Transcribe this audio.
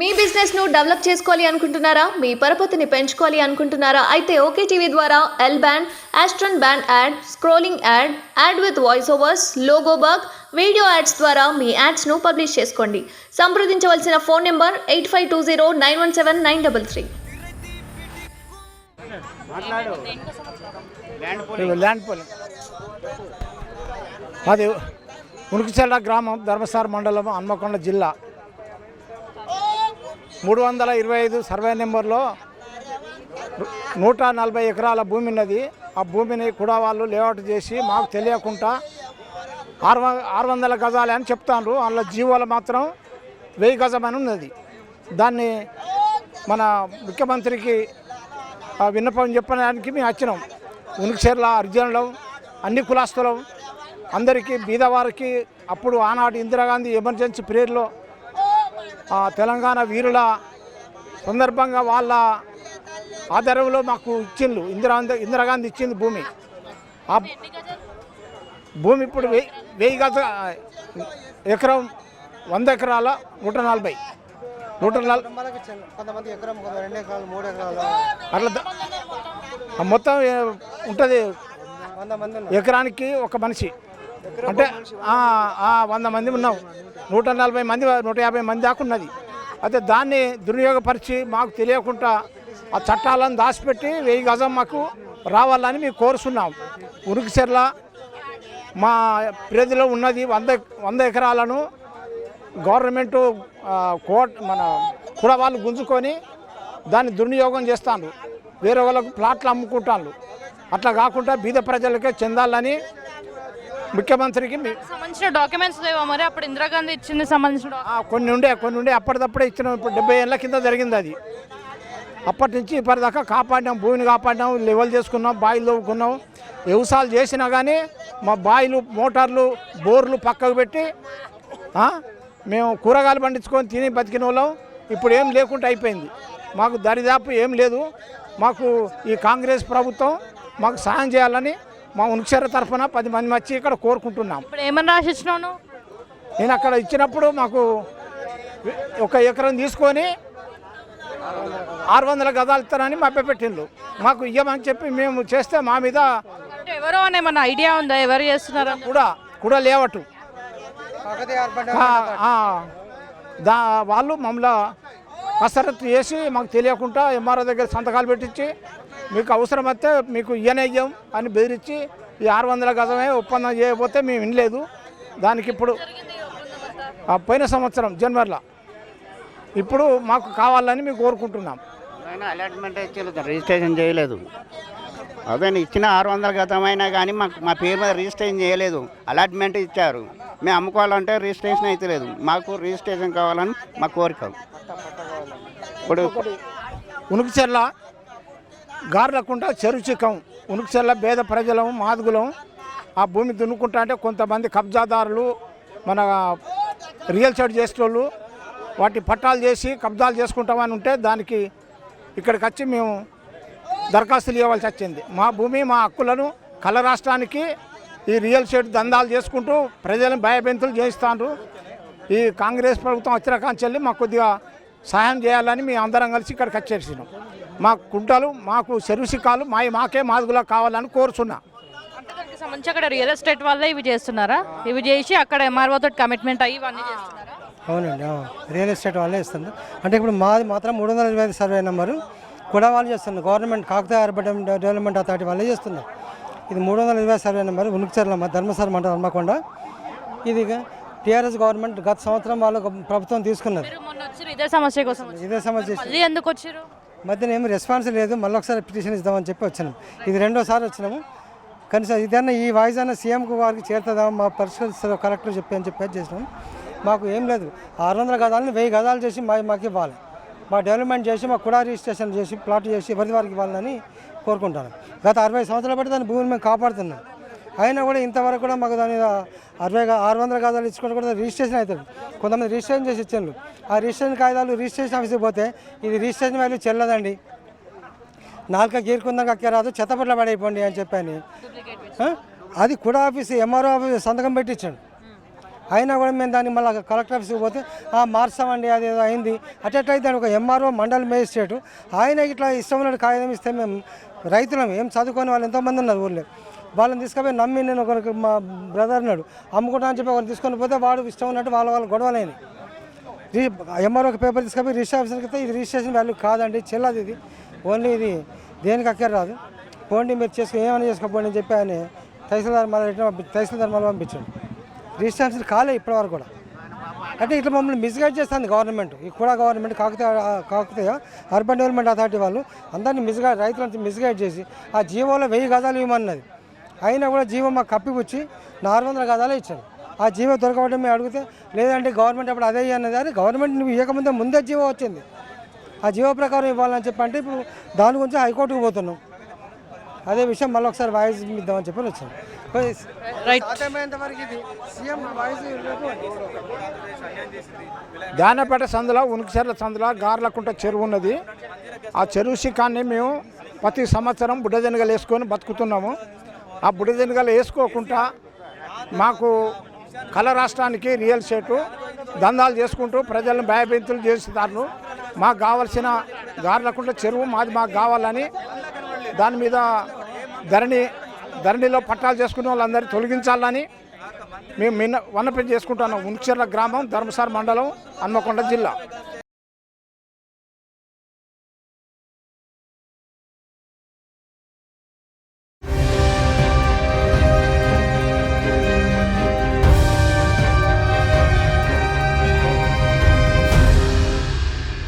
మీ business ను develop చేసుకోవాలి అనుకుంటున్నారా? మీ పరపతిని పెంచుకోవాలి అనుకుంటున్నారా? అయితే ఓకే టీవీ ద్వారా L band, Aston band ad, scrolling ad, ad with voice overs, logo bug, video ads ద్వారా మీ యాడ్స్ ను పబ్లిష్ చేసుకోండి. సంప్రదించవలసిన ఫోన్ నెంబర్ 8520917933. అది ఉనికిచెల్ల గ్రామం, ధర్మసార మండలం, హన్మకొండ జిల్లా. 325 సర్వే నెంబర్లో 140 ఎకరాల భూమి ఉన్నది. ఆ భూమిని కూడా వాళ్ళు లేఅవుట్ చేసి మాకు తెలియకుండా 600 గజాలే అని చెప్తాను. అందులో జీవోలు మాత్రం 1000 గజమని ఉన్నది. దాన్ని మన ముఖ్యమంత్రికి విన్నపం చెప్పడానికి మేము వచ్చినాం. ఉనికిచెర్ల అర్జునులం, అన్ని కులాస్తులం, అందరికీ బీదవారికి అప్పుడు ఆనాడు ఇందిరాగాంధీ ఎమర్జెన్సీ పీరియడ్లో తెలంగాణ వీరుల సందర్భంగా వాళ్ళ ఆధారంలో మాకు ఇచ్చిండ్రు. ఇందిరాగాంధీ ఇచ్చింది భూమి. ఆ భూమి ఇప్పుడు 1000 గజ ఎకరం, 100 ఎకరాల 140 అట్లా మొత్తం ఉంటుంది. ఎకరానికి ఒక మనిషి అంటే 100 మంది ఉన్నాం. 140 మంది 150 మంది దాకా ఉన్నది. అయితే దాన్ని దుర్వినియోగపరిచి మాకు తెలియకుండా ఆ చట్టాలను దాచిపెట్టి 1000 గజం మాకు రావాలని మేము కోరుతున్నాం. ఉనికిచెర్ల మా పరిధిలో ఉన్నది 100 ఎకరాలను గవర్నమెంటు మన కూడా వాళ్ళు గుంజుకొని దాన్ని దుర్వినియోగం చేస్తాను. వేరే వాళ్ళకు ప్లాట్లు అమ్ముకుంటాను. అట్లా కాకుండా బీద ప్రజలకే చెందాలని ముఖ్యమంత్రికి సంబంధించిన డాక్యుమెంట్స్ లేవా మరి? అప్పుడు ఇందిరాగాంధీ ఇచ్చింది సంబంధించిన కొన్ని ఉండే అప్పటిదప్పుడే ఇచ్చినాం. ఇప్పుడు 70 ఏళ్ళ కింద జరిగింది అది. అప్పటి నుంచి ఇప్పటిదాకా కాపాడినాం, భూమిని కాపాడినాం, లెవెల్ చేసుకున్నాం, బాయిలు తవ్వుకున్నాం. వ్యవసాయాలు చేసినా కానీ మా బాయిలు, మోటార్లు, బోర్లు పక్కకు పెట్టి మేము కూరగాయలు పండించుకొని తిని బతికిన వాళ్ళం. ఇప్పుడు ఏం లేకుండా అయిపోయింది. మాకు దరిదాపు ఏం లేదు. మాకు ఈ కాంగ్రెస్ ప్రభుత్వం మాకు సాయం చేయాలని మా ఉనికిచెర్ల తరఫున 10 మంది వచ్చి ఇక్కడ కోరుకుంటున్నాం. ఇప్పుడు ఏమని రాసిచ్చినాను? నేను అక్కడ ఇచ్చినప్పుడు మాకు 1 ఎకరం తీసుకొని 600 గజాలు ఇస్తానని మభ్యపెట్టిండ్రు. మాకు ఇవ్వమని చెప్పి మేము చేస్తే మా మీద ఎవరో ఏమన్నా ఐడియా ఉందా ఎవరు చేస్తున్నారా? కూడా లేవటు వాళ్ళు మమ్మల్ని కసరత్తు చేసి మాకు తెలియకుండా ఎంఆర్ఓ దగ్గర సంతకాలు పెట్టించి మీకు అవసరం వస్తే మీకు ఇయ్యనయ్యం అని బెదిరించి ఈ 600 గజమే ఒప్పందం చేయకపోతే మేము వినలేదు. దానికి ఇప్పుడు పోయిన సంవత్సరం జనవరిలో ఇప్పుడు మాకు కావాలని మేము కోరుకుంటున్నాం. అలాట్మెంట్ ఇచ్చలేదు, రిజిస్ట్రేషన్ చేయలేదు. అదే ఇచ్చిన 600 గతమైనా కానీ మా పేరు మీద రిజిస్ట్రేషన్ చేయలేదు. అలాట్మెంట్ ఇచ్చారు. మేము అమ్ముకోవాలంటే రిజిస్ట్రేషన్ అయితే లేదు. మాకు రిజిస్ట్రేషన్ కావాలని మా కోరిక. ఇప్పుడు ఉనికిచెర్ల గార్లకుంట చెరువు చిక్కం, ఉనికిచెర్ల పేద ప్రజలం, మాదుగులం ఆ భూమి దున్నుకుంటా అంటే కొంతమంది కబ్జాదారులు, మన రియల్ ఎస్టేట్ చేసేటోళ్ళు వాటి పట్టాలు చేసి కబ్జాలు చేసుకుంటామని ఉంటే దానికి ఇక్కడికి వచ్చి మేము దరఖాస్తులు ఇవ్వాల్సి వచ్చింది. మా భూమి, మా హక్కులను కళ్ళ రాష్ట్రానికి ఈ రియల్ ఎస్టేట్ దందాలు చేసుకుంటూ ప్రజలను భయభ్రాంతులు చేయిస్తాను. ఈ కాంగ్రెస్ ప్రభుత్వం వచ్చిన కాంచెల్లి మాకు కొద్దిగా సహాయం చేయాలని మేము అందరం కలిసి ఇక్కడికి వచ్చేసినాం. మా కుంటలు, మాకు చెరువుసికాలు మాకే మాదుగులకు కావాలని కోరుచున్నా. సంబంధించి అక్కడ రియల్ ఎస్టేట్ వాళ్ళే ఇవి చేస్తున్నారా? ఇవి చేసి అక్కడ ఎంఆర్ఓ తోటి కమిట్మెంట్ అయ్యి ఇవన్నీ చేస్తున్నారా? అవునండి, రియల్ ఎస్టేట్ వాళ్ళే ఇస్తున్నారు. అంటే ఇప్పుడు మాది మాత్రం 325 సర్వే నెంబరు కూడా వాళ్ళు చేస్తున్నారు. Government Kakatiya urban development authority వాళ్ళే చేస్తున్నారు. ఇది 320 సర్వే నెంబర్, ఉనికిచెర్ల ధర్మసార మండలం, హన్మకొండ. ఇది టీఆర్ఎస్ గవర్నమెంట్ గత సంవత్సరం వాళ్ళు ప్రభుత్వం తీసుకున్నది. ఇదే సమస్య కోసం ఎందుకు వచ్చారు? మధ్యన ఏమి రెస్పాన్స్ లేదు. మళ్ళీ ఒకసారి పిటిషన్ ఇద్దామని చెప్పి వచ్చినాము. ఇది 2వ సారి వచ్చినాము. కనీసం ఇదన్నా ఈ వాయిస్ అన్న సీఎంకు వారికి చేరుతుందా మా పరిష్కరిస్తారు కలెక్టర్ చెప్పి అని చెప్పి చేసినాము. మాకు ఏం లేదు. 600 గజాలను 1000 గజాలు చేసి మాకు ఇవ్వాలి. మా డెవలప్మెంట్ చేసి మాకు కూడా రిజిస్ట్రేషన్ చేసి ప్లాట్ చేసి ఎవరి వారికి ఇవ్వాలని కోరుకుంటాను. గత 60 సంవత్సరాలు బట్టి దాని భూమిని మేము కాపాడుతున్నాం. అయినా కూడా ఇంతవరకు కూడా మాకు దాని 600 గజాలు ఇచ్చుకుంటే కూడా రిజిస్ట్రేషన్ అవుతుంది. కొంతమంది రిజిస్ట్రేషన్ చేసి ఇచ్చారు. ఆ రిజిస్ట్రేషన్ కాగితాలు రిజిస్ట్రేషన్ ఆఫీస్కి పోతే ఇది రిజిస్ట్రేషన్ వాల్యూ చెల్లదండి, 4 గీరుకుందాం రాదు, చెత్తపట్ల పడైపోండి అని చెప్పాను. అది కూడా ఆఫీస్ ఎంఆర్ఓ ఆఫీస్ సంతకం పెట్టించాడు. అయినా కూడా మేము దాన్ని మళ్ళీ కలెక్టర్ ఆఫీస్కి పోతే మార్చామండి అది ఏదో అయింది అట్లయితే ఒక ఎంఆర్ఓ మండల్ మేజిస్ట్రేటు ఆయన ఇట్లా ఇష్టం ఉన్నట్టు కాగితం ఇస్తే మేము రైతులం ఏం చదువుకొని వాళ్ళు ఎంతోమంది ఉన్నారు ఊళ్ళో వాళ్ళని తీసుకుపోయి నమ్మి నేను ఒకరికి మా బ్రదర్ ఉన్నాడు అమ్ముకుంటా అని చెప్పి ఒకరిని తీసుకొని పోతే వాడు ఇష్టం ఉన్నట్టు వాళ్ళ గొడవలేని ఎంఆర్ఓకి పేపర్ తీసుకొని రిజిస్టర్ ఆఫీసర్కి అయితే ఇది రిజిస్ట్రేషన్ వాల్యూ కాదండి చెల్లదు ఇది ఓన్లీ ఇది దేనికి అక్కర రాదు పోండి మీరు ఏమైనా చేసుకోపోండి అని చెప్పి ఆయన తహసీల్దార్ మళ్ళీ పంపించాడు రిజిస్ట్రేషన్ కాలే ఇప్పటివరకు కూడా అంటే ఇట్లా మమ్మల్ని మిస్గైడ్ చేస్తుంది గవర్నమెంట్ కూడా గవర్నమెంట్ కాకపోతే అర్బన్ డెవలప్మెంట్ అథారిటీ వాళ్ళు అందరినీ రైతులంతా మిస్గైడ్ చేసి ఆ జీవోలో 1000 గజాలు ఇవ్వమన్నది అయినా కూడా జీవో మాకు కప్పిపుచ్చి 400 గజాలే ఇచ్చారు ఆ జీవో దొరకబట్టి మేము అడిగితే లేదంటే గవర్నమెంట్ అప్పుడు అదే అన్నది అని గవర్నమెంట్ నువ్వు ఇవ్వకముందే ముందే జీవో వచ్చింది ఆ జీవో ప్రకారం ఇవ్వాలని చెప్పి అంటే ఇప్పుడు దాని గురించి హైకోర్టుకు పోతున్నాం అదే విషయం మళ్ళీ ఒకసారి వాయిస్ ఇద్దామని చెప్పి వచ్చాం దానపేట సందులో ఉనికిచెర్ల సందులో గార్లకుంట చెరువు ఉన్నది ఆ చెరువు శిఖాన్ని మేము ప్రతి సంవత్సరం బుడ్డదెనుగలు వేసుకొని బతుకుతున్నాము ఆ బుడ్డదెనుగలు వేసుకోకుండా మాకు కళ రాష్ట్రానికి రియల్ ఎస్టేటు దందాలు చేసుకుంటూ ప్రజలను భయభీతులు చేస్తున్నారు మాకు కావాల్సిన గార్లకుంట చెరువు మాకు కావాలని దాని మీద ధరణిలో పట్టాలు చేసుకునే వాళ్ళందరినీ తొలగించాలని మేము వన్నపని చేసుకుంటున్నాం ఉనికిచెర్ల గ్రామం ధర్మసార మండలం హన్మకొండ జిల్లా